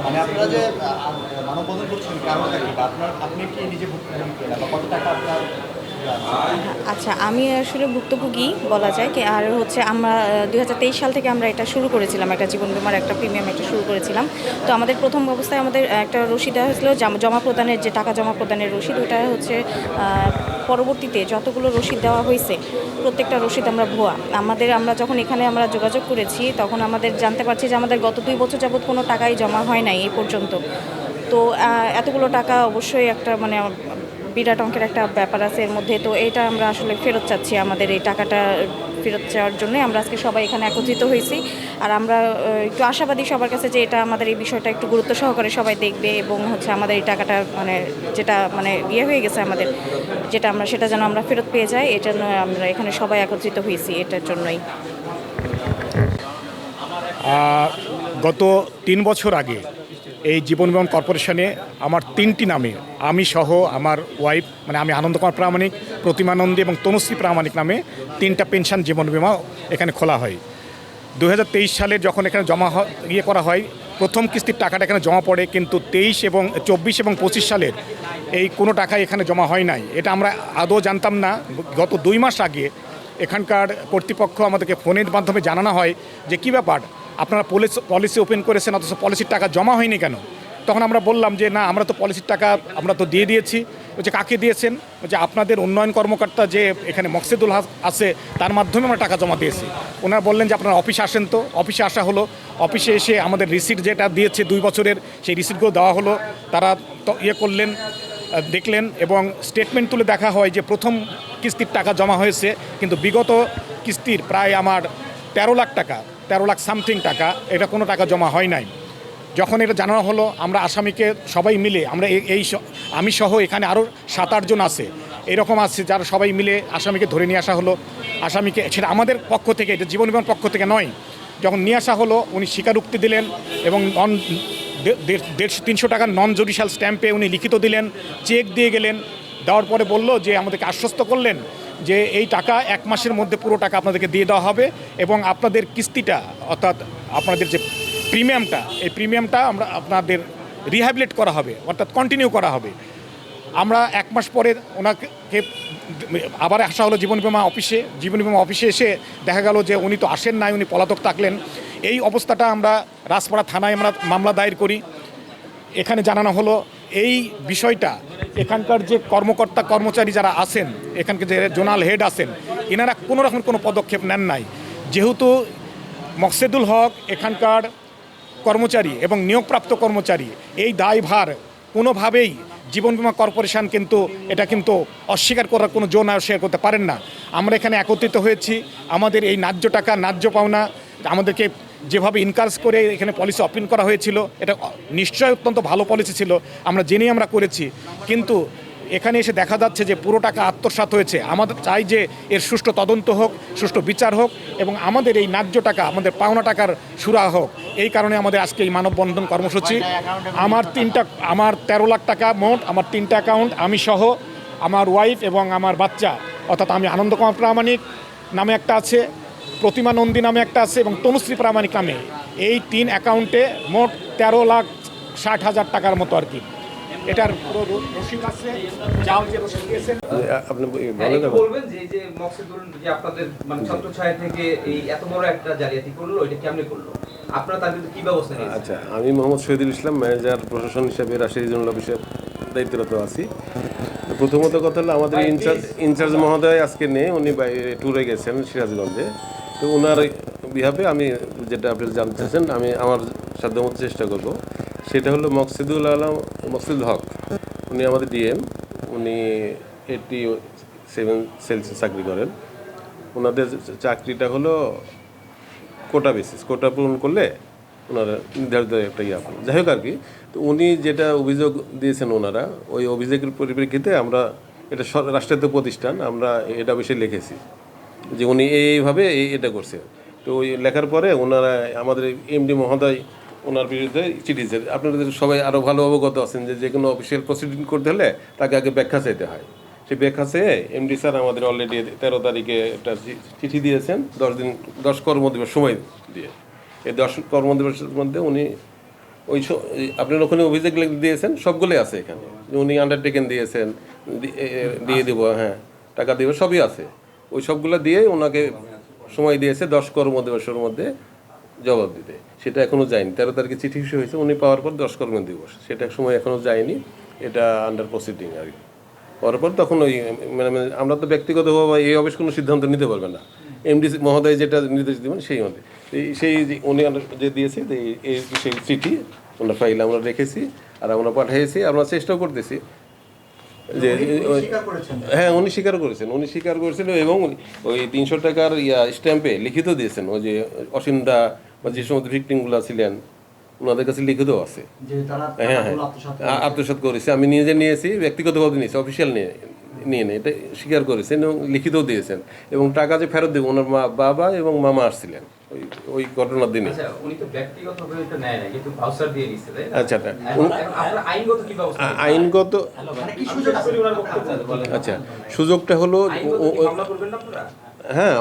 মানে আপনারা যে মানববন্ধন করছেন কারণটা কি, বা আপনি কি নিজে ভুক্তভোগী কিনা, বা কত টাকা আপনার আচ্ছা, আমি আসলে ভুক্তভোগী বলা যায় কি। আর হচ্ছে আমরা 2023 সাল থেকে আমরা এটা শুরু করেছিলাম, একটা জীবন বীমার একটা প্রিমিয়াম একটা শুরু করেছিলাম। তো আমাদের প্রথম অবস্থায় আমাদের একটা রসিদ দেওয়া হয়েছিল, জমা প্রদানের যে টাকা জমা প্রদানের রসিদ, ওটা হচ্ছে পরবর্তীতে যতগুলো রসিদ দেওয়া হয়েছে প্রত্যেকটা রসিদ আমরা ভুয়া। আমরা যখন এখানে আমরা যোগাযোগ করেছি তখন আমাদের জানতে পারছি যে আমাদের গত 2 বছর যাবৎ কোনো টাকাই জমা হয় নাই এই পর্যন্ত। তো এতগুলো টাকা অবশ্যই একটা মানে বিরাট অঙ্কের একটা ব্যাপার আছে এর মধ্যে। তো এটা আমরা আসলে ফেরত চাচ্ছি, আমাদের এই টাকাটা ফেরত চাওয়ার জন্য আমরা আজকে সবাই এখানে একত্রিত হয়েছি। আর আমরা একটু আশাবাদী সবার কাছে যে এটা আমাদের এই বিষয়টা একটু গুরুত্ব সহকারে সবাই দেখবে, এবং হচ্ছে আমাদের এই টাকাটা মানে যেটা মানে হয়ে গেছে আমাদের, যেটা আমরা সেটা যেন আমরা ফেরত পেয়ে যাই, এটা জন্য আমরা এখানে সবাই একত্রিত হয়েছি এটার জন্যই। গত 3 বছর আগে এই জীবন বীমা কর্পোরেশনে আমার 3টি নামে, আমি সহ আমার ওয়াইফ মানে আমি আনন্দ কুমার প্রামাণিক, প্রতিমা নন্দী এবং তনুশ্রী প্রামাণিক নামে 3টা পেনশন জীবন বীমা এখানে খোলা হয়। 2023 সালে যখন এখানে করা হয়, প্রথম কিস্তির টাকাটা এখানে জমা পড়ে, কিন্তু 24 এবং 25 সালের এই কোনো টাকা এখানে জমা হয় নাই। এটা আমরা আদৌ জানতাম না। গত 2 মাস আগে এখানকার কর্তৃপক্ষ আমাদেরকে ফোনের মাধ্যমে জানানো হয় যে কী ব্যাপার, আপনারা পলিসি ওপেন করেছেন অথচ পলিসির টাকা জমা হয়নি কেন। তখন আমরা বললাম যে না, আমরা তো পলিসির টাকা আমরা তো দিয়ে দিয়েছি। বলছে কাকে দিয়েছেন? বলছে আপনাদের উন্নয়ন কর্মকর্তা যে এখানে মকসেদুল হক আছে তার মাধ্যমে আমরা টাকা জমা দিয়েছি। ওনারা বললেন যে আপনারা অফিসে আসেন। তো অফিসে আসা হলো, অফিসে এসে আমাদের রিসিট যেটা দিয়েছে 2 বছরের সেই রিসিটগুলো দেওয়া হলো। তারা করলেন, দেখলেন এবং স্টেটমেন্ট তুলে দেখা হয় যে প্রথম কিস্তির টাকা জমা হয়েছে, কিন্তু বিগত কিস্তির প্রায় আমার 13 লাখ টাকা, 13 লাখ সামথিং টাকা, এটা কোনো টাকা জমা হয় নাই। যখন এটা জানানো হলো, আমরা আসামিকে সবাই মিলে আমরা আমি সহ এখানে আরও 7-8 জন আছে, এরকম আছে যারা সবাই মিলে আসামিকে ধরে নিয়ে আসা হলো। আসামিকে সেটা আমাদের পক্ষ থেকে, এটা জীবন বীমার পক্ষ থেকে নয়। যখন নিয়ে আসা হলো উনি স্বীকারোক্তি দিলেন এবং 150-300 টাকার নন জুডিশিয়াল স্ট্যাম্পে উনি লিখিত দিলেন, চেক দিয়ে গেলেন। দেওয়ার পরে বলল যে আমাদেরকে আশ্বস্ত করলেন যে এই টাকা 1 মাসের মধ্যে পুরো টাকা আপনাদেরকে দিয়ে দেওয়া হবে এবং আপনাদের কিস্তিটা অর্থাৎ আপনাদের যে প্রিমিয়ামটা, এই প্রিমিয়ামটা আমরা আপনাদের রিহ্যাবিলিট করা হবে, অর্থাৎ কন্টিনিউ করা হবে। আমরা 1 মাস পরে ওনাকে আবার আসা হলো জীবন বীমা অফিসে। জীবন বীমা অফিসে এসে দেখা গেল যে উনি তো আসেন নাই, উনি পলাতক থাকলেন। এই অবস্থাটা আমরা রাজপাড়া থানায় আমরা মামলা দায়ের করি। এখানে জানানো হলো এই বিষয়টা এখানকার যে কর্মকর্তা কর্মচারী যারা আছেন, এখানকার যে জোনাল হেড আছেন, এনারা কোনো রকম কোনো পদক্ষেপ নেন নাই। যেহেতু মকসেদুল হক এখানকার কর্মচারী এবং নিয়োগপ্রাপ্ত কর্মচারী, এই দায়ভার কোনোভাবেই জীবন বীমা কর্পোরেশন কিন্তু অস্বীকার করার কোনো জোর শেয়ার করতে পারেন না। আমরা এখানে একত্রিত হয়েছি, আমাদের এই ন্যায্য টাকা ন্যায্য পাওনা আমাদেরকে যেভাবে ইনকারেজ করে এখানে পলিসি ওপেন করা হয়েছিল, এটা নিশ্চয়ই অত্যন্ত ভালো পলিসি ছিল, আমরা জেনেই আমরা করেছি। কিন্তু এখানে এসে দেখা যাচ্ছে যে পুরো টাকা আত্মসাৎ হয়েছে। আমাদের চাই যে এর সুষ্ঠু তদন্ত হোক, সুষ্ঠু বিচার হোক এবং আমাদের এই ন্যায্য টাকা, আমাদের পাওনা টাকার সুরাহা হোক। এই কারণে আমাদের আজকে এই মানববন্ধন কর্মসূচি। আমার 13 লাখ টাকা মোট, আমার 3টা অ্যাকাউন্ট, আমি সহ আমার ওয়াইফ এবং আমার বাচ্চা, অর্থাৎ আমি আনন্দ কুমার প্রামাণিক নামে একটা আছে, প্রতিমা নন্দী নামে একটা আছে এবং তনুশ্রী প্রামাণিক নামে, এই 3 অ্যাকাউন্টে মোট 13,60,000 টাকার মতো আর কি। এটার পুরো রসিদ আছে, যাও যে রসিদ দিয়েছেন আপনি বলবেন যে এই যে মকসেদুল যে আপনাদের মানে ছত্রছায়া থেকে এই এত বড় একটা জালিয়াতি করলো, এটা কেমনে করলো, আপনারা তার বিরুদ্ধে কি ব্যবস্থা নিয়েছেন? আচ্ছা, আমি মোহাম্মদ শহীদুল ইসলাম, ম্যানেজার প্রশাসন হিসেবে রাজশাহী রিজিওনাল অফিসের দায়িত্বরত আছি। প্রথমত কথা হলো আমাদের ইনচার্জ মহোদয় আজকে নেই, উনি বাইরে ট্যুরে গেছেন সিরাজগঞ্জে। তো ওনার বিহাফে আমি যেটা আপনি জানতে চাচ্ছেন আমি আমার সাধ্যমতো চেষ্টা করব। সেটা হলো মকসেদুল হক, উনি আমাদের ডিএম, উনি 87 সেলসে চাকরি করেন। ওনাদের চাকরিটা হলো কোটা বেসিস, কোটা পূরণ করলে ওনারা নির্ধারিত একটা পান, যাই হোক আর কি। তো উনি যেটা অভিযোগ দিয়েছেন ওনারা, ওই অভিযোগের পরিপ্রেক্ষিতে আমরা এটা রাষ্ট্রায়ত্ত প্রতিষ্ঠান, আমরা এটা বিষয়ে লিখেছি যে উনি এইভাবে এটা করছে। তো ওই লেখার পরে ওনারা আমাদের এমডি মহোদয় ওনার বিরুদ্ধে চিঠি দিয়েছে। আপনাদের সবাই আরও ভালো অবগত আছেন যে কোনো অফিসিয়াল প্রসিডিং করতে হলে তাকে আগে ব্যাখ্যা চাইতে হয়। সেই ব্যাখ্যা চেয়ে এমডি স্যার আমাদের অলরেডি 13 তারিখে একটা চিঠি দিয়েছেন, 10 কর্মদিবস সময় দিয়ে। এই 10 কর্মদিবসের মধ্যে উনি আপনার ওখানে অভিযোগ দিয়েছেন সবগুলোই আছে এখানে, উনি আন্ডারটেকেন দিয়েছেন, দিয়ে দেবো, হ্যাঁ টাকা দেবো, সবই আছে। ওই সবগুলো দিয়ে ওনাকে সময় দিয়েছে 10 কর্মদিবসের মধ্যে জবাব দিতে, সেটা এখনও যায়নি। 13 তারিখে চিঠি ইস্যু হয়েছে, উনি পাওয়ার পর 10 কর্মদিবস, সেটা সময় এখনও যায়নি, এটা আন্ডার প্রসিডিং আর কি। পাওয়ার পর তখন ওই মানে আমরা তো ব্যক্তিগতভাবে এই অফিস কোনো সিদ্ধান্ত নিতে পারবে না, এমডি মহোদয় যেটা নির্দেশ দেবেন সেই মধ্যে সেই উনি যে দিয়েছে এই সেই চিঠি আমরা ফাইল আমরা রেখেছি আর আমরা পাঠিয়েছি, আমরা চেষ্টাও করতেছি যে হ্যাঁ উনি স্বীকার করেছেন এবং ওই 300 টাকার স্ট্যাম্পে লিখিত দিয়েছেন। ওই যে অসীমদা বা যে সমস্ত ভিক্টিমগুলো ছিলেন ওনাদের কাছে লিখিত আছে, হ্যাঁ হ্যাঁ আত্মসাৎ করেছে। আমি নিজে নিয়েছি, ব্যক্তিগতভাবে নিয়েছি, অফিসিয়াল নিয়ে নেই, এটা স্বীকার করেছেন এবং লিখিতও দিয়েছেন। এবং টাকা যে ফেরত দেবো ওনার বাবা এবং মামা আসছিলেন ওই ঘটনার দিনে। আচ্ছা আইনগত আচ্ছা সুযোগটা হলো হ্যাঁ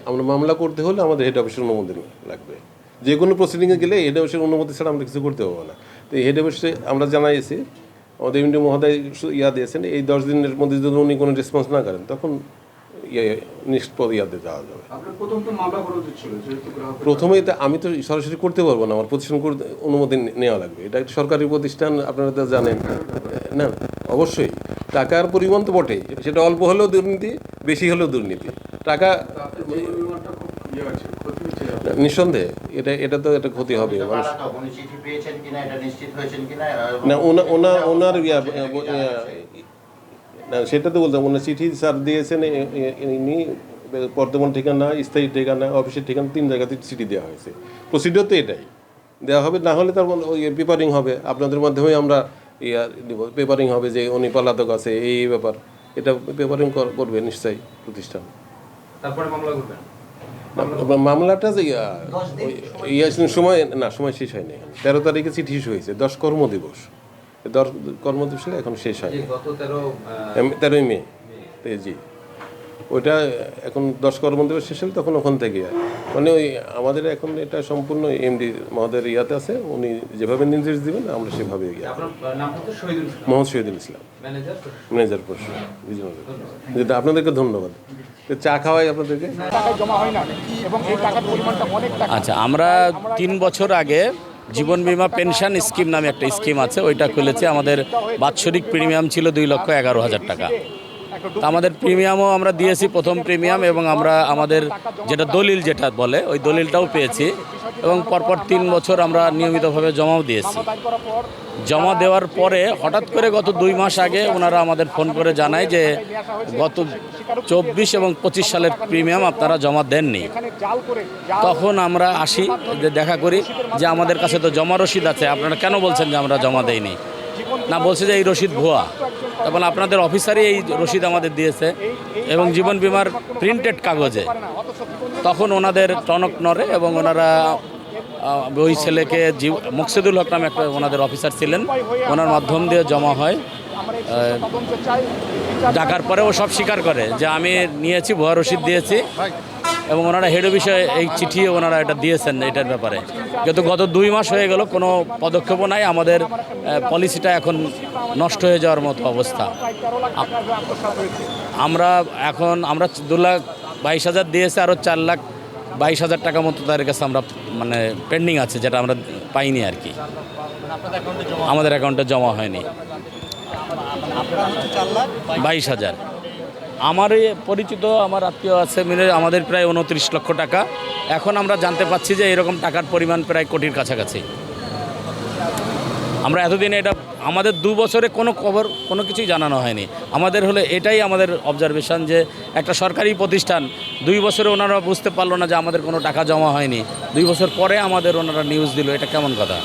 আমরা মামলা করতে হলে আমাদের হেড অফিসের অনুমোদন লাগবে। যে কোনো প্রসিডিংয়ে গেলে হেড অফিসের অনুমতি ছাড়া আমরা কিছু করতে পারবো না। তো এই হেড অফিসে আমরা জানাইছি, আমাদের এমডি মহোদয় দিয়েছেন এই 10 দিনের মধ্যে যদি উনি কোনো রেসপন্স না করেন তখন নেক্সট দিতে যাওয়া যাবে। প্রথমে আমি তো সরাসরি করতে পারবো না, আমার প্রতিষ্ঠান করতে অনুমতি নেওয়া লাগবে। এটা একটা সরকারি প্রতিষ্ঠান, আপনারা তো জানেন না। অবশ্যই টাকার পরিমাণ তো বটেই, সেটা অল্প হলেও দুর্নীতি, বেশি হলেও দুর্নীতি। টাকা নিঃসন্দেহে এটা তো একটা ক্ষতি হবে মানুষ না। ওনার না সেটা তো বলতাম, ওনার চিঠি স্যার দিয়েছেন, ইনি বর্তমান ঠিকানা, স্থায়ী ঠিকানা, অফিসের ঠিকানা 3 জায়গাতে চিঠি দেওয়া হয়েছে। প্রসিডিওর তো এটাই দেওয়া হবে, না হলে তার ওই পেপারিং হবে, আপনাদের মাধ্যমে আমরা দিব, পেপারিং হবে যে উনি পলাতক আছে এই ব্যাপার, এটা পেপারিং করবে নিশ্চয়ই প্রতিষ্ঠান। তারপরে মামলা করবেন? মামলাটা যে সময় শেষ হয়নি। 13 তারিখে চিঠি ইস্যু হয়েছে, 10 কর্মদিবস, 10 কর্মদিবস এখন শেষ হয় 13 মে জি। ওইটা এখন 10 কর্মদিবস শেষ হলে তখন ওখান থেকে মানে ওই আমাদের এখন এটা সম্পূর্ণ এমডি মহোদয়ের ইয়াতে আছে, উনি যেভাবে নির্দেশ দিবেন আমরা সেভাবে মোহাম্মদ শহীদুল ইসলাম, ম্যানেজার পরিষদ। যেটা আপনাদেরকে ধন্যবাদ। চা খাওয়াই আপনাদেরকে আচ্ছা, আমরা 3 বছর আগে জীবন বীমা পেনশন স্কিম নামে একটা স্কিম আছে, ওইটা খুলেছি। আমাদের বাৎসরিক প্রিমিয়াম ছিল 2,11,000 টাকা। আমাদের প্রিমিয়ামও আমরা দিয়েছি, প্রথম প্রিমিয়াম, এবং আমরা আমাদের যেটা দলিল যেটা বলে ওই দলিলটাও পেয়েছি। এবং পরপর 3 বছর আমরা নিয়মিতভাবে জমাও দিয়েছি। জমা দেওয়ার পরে হঠাৎ করে গত 2 মাস আগে ওনারা আমাদের ফোন করে জানায় যে গত 24 এবং 25 সালের প্রিমিয়াম আপনারা জমা দেননি। তখন আমরা আসি, যে দেখা করি যে আমাদের কাছে তো জমা রসিদ আছে, আপনারা কেন বলছেন যে আমরা জমা দেইনি? না, বলছে যে এই রসিদ ভুয়া। তখন আপনাদের অফিসারই এই রসিদ আমাদের দিয়েছে এবং জীবন বীমার প্রিন্টেড কাগজে। তখন ওনাদের টনক নড়ে এবং ওনারা ওই ছেলেকে মকসুদুল হক নামে একটা ওনাদের অফিসার ছিলেন, ওনার মাধ্যম দিয়ে জমা হয়। ডাকার পরে ও সব স্বীকার করে যে আমি নিয়েছি, ভুয়া রসিদ দিয়েছি। এবং ওনারা হেড অফিসে এই চিঠি ওনারা এটা দিয়েছেন এটার ব্যাপারে। কিন্তু গত 2 মাস হয়ে গেল, কোনো পদক্ষেপও নাই। আমাদের পলিসিটা এখন নষ্ট হয়ে যাওয়ার মতো অবস্থা। আমরা 2,22,000 দিয়েছি, আরও 4,22,000 টাকা মতো তাদের কাছে আমরা মানে পেন্ডিং আছে, যেটা আমরা পাইনি আর কি, আমাদের অ্যাকাউন্টে জমা হয়নি। 22,000 আমার পরিচিত আমার আত্মীয় আছে মিলে আমাদের প্রায় 29 লক্ষ টাকা। এখন আমরা জানতে পাচ্ছি যে এরকম টাকার পরিমাণ প্রায় কোটির কাছাকাছি। আমরা এতদিন এটা আমাদের 2 বছরে কোনো খবর কোনো কিছুই জানানো হয়নি। আমাদের হলে এটাই আমাদের অবজারভেশন যে একটা সরকারি প্রতিষ্ঠান 2 বছরে ওনারা বুঝতে পারলো না যে আমাদের কোনো টাকা জমা হয়নি। 2 বছর পরে আমাদের ওনারা নিউজ দিল, এটা কেমন কথা?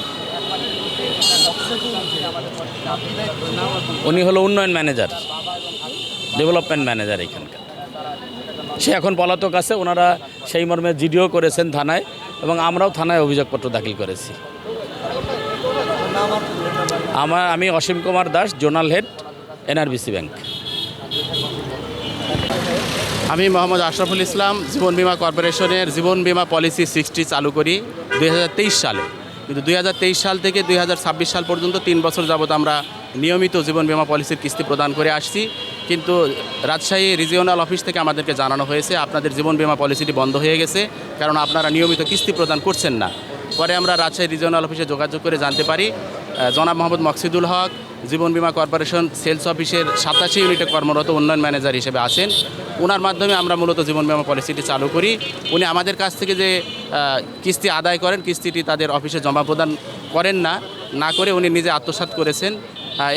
উনি হলো উন্নয়ন ম্যানেজার, ডেভেলপমেন্ট ম্যানেজার এখানকার। সে এখন পলাতক আছে। ওনারা সেই মর্মে জিডিও করেছেন থানায় এবং আমরাও থানায় অভিযোগপত্র দাখিল করেছি। আমি Asim Kumar Das, zonal head, NRBC bank. আমি মোহাম্মদ আশরাফুল ইসলাম, জীবন বীমা কর্পোরেশনের জীবন বীমা পলিসি 60 চালু করি 2023 সালে। কিন্তু 2023 সাল থেকে 2026 সাল পর্যন্ত 3 বছর যাবত আমরা নিয়মিত জীবন বীমা পলিসির কিস্তি প্রদান করে আসছি। কিন্তু রাজশাহী রিজিওনাল অফিস থেকে আমাদেরকে জানানো হয়েছে আপনাদের জীবন বীমা পলিসিটি বন্ধ হয়ে গেছে, কারণ আপনারা নিয়মিত কিস্তি প্রদান করছেন না। পরে আমরা রাজশাহী রিজিওনাল অফিসে যোগাযোগ করে জানতে পারি জনাব মোহাম্মদ মকসিদুল হক জীবন বীমা কর্পোরেশন সেলস অফিসের 87 ইউনিটে কর্মরত উন্নয়ন ম্যানেজার হিসেবে আছেন। ওনার মাধ্যমে আমরা মূলত জীবন বীমা পলিসিটি চালু করি। উনি আমাদের কাছ থেকে যে কিস্তি আদায় করেন, কিস্তিটি তাদের অফিসে জমা প্রদান করেন না করে উনি নিজে আত্মসাৎ করেছেন।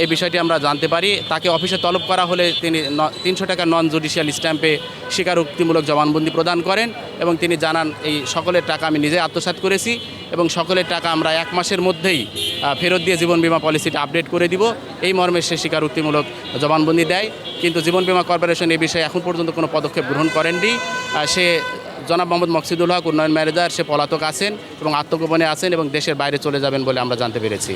এই বিষয়টি আমরা জানতে পারি। তাকে অফিসে তলব করা হলে তিনি 300 টাকা নন জুডিশিয়াল স্ট্যাম্পে স্বীকারোক্তিমূলক জবানবন্দি প্রদান করেন এবং তিনি জানান এই সকলের টাকা আমি নিজে আত্মসাৎ করেছি এবং সকলের টাকা আমরা 1 মাসের মধ্যেই ফেরত দিয়ে জীবন বীমা পলিসিটা আপডেট করে দিব, এই মর্মে সে স্বীকারোক্তিমূলক জবানবন্দি দেয়। কিন্তু জীবন বীমা কর্পোরেশন এই বিষয়ে এখন পর্যন্ত কোনো পদক্ষেপ গ্রহণ করেননি। সে জনাব মোহাম্মদ মকসিদুল হক উন্নয়ন ম্যানেজার, সে পলাতক আছেন এবং আত্মগোপনে আছেন এবং দেশের বাইরে চলে যাবেন বলে আমরা জানতে পেরেছি।